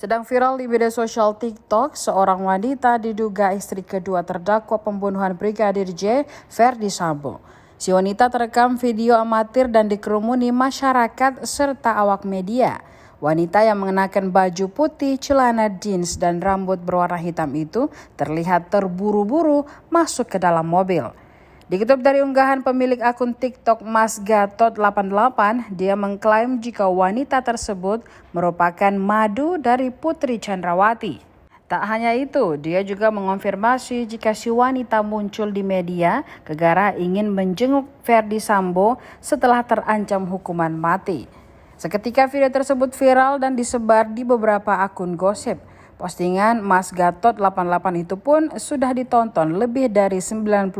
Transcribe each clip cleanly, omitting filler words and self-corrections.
Sedang viral di media sosial TikTok, seorang wanita diduga istri kedua terdakwa pembunuhan Brigadir J, Ferdy Sambo. Si wanita terekam video amatir dan dikerumuni masyarakat serta awak media. Wanita yang mengenakan baju putih, celana jeans, dan rambut berwarna hitam itu terlihat terburu-buru masuk ke dalam mobil. Dikutip dari unggahan pemilik akun TikTok Mas Gatot 88, dia mengklaim jika wanita tersebut merupakan madu dari Putri Chandrawati. Tak hanya itu, dia juga mengonfirmasi jika si wanita muncul di media gegara ingin menjenguk Ferdy Sambo setelah terancam hukuman mati. Seketika video tersebut viral dan disebar di beberapa akun gosip. Postingan Mas Gatot 88 itu pun sudah ditonton lebih dari 92.000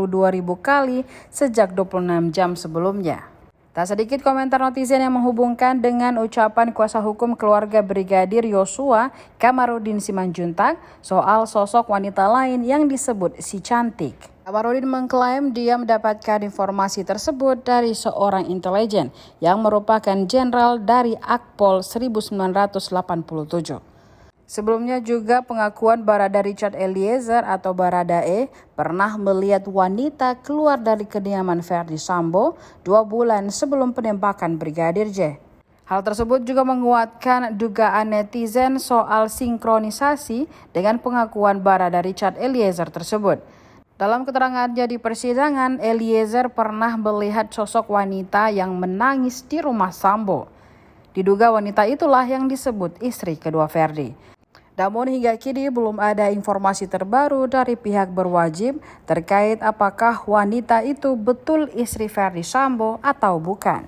kali sejak 26 jam sebelumnya. Tak sedikit komentar netizen yang menghubungkan dengan ucapan kuasa hukum keluarga Brigadir Yosua, Kamarudin Simanjuntak, soal sosok wanita lain yang disebut si cantik. Kamarudin mengklaim dia mendapatkan informasi tersebut dari seorang intelijen yang merupakan jenderal dari Akpol 1987. Sebelumnya juga pengakuan Barada Richard Eliezer atau Baradae pernah melihat wanita keluar dari kediaman Ferdy Sambo 2 bulan sebelum penembakan Brigadir J. Hal tersebut juga menguatkan dugaan netizen soal sinkronisasi dengan pengakuan Barada Richard Eliezer tersebut. Dalam keterangannya di persidangan, Eliezer pernah melihat sosok wanita yang menangis di rumah Sambo. Diduga wanita itulah yang disebut istri kedua Ferdy. Namun hingga kini belum ada informasi terbaru dari pihak berwajib terkait apakah wanita itu betul istri Ferdy Sambo atau bukan.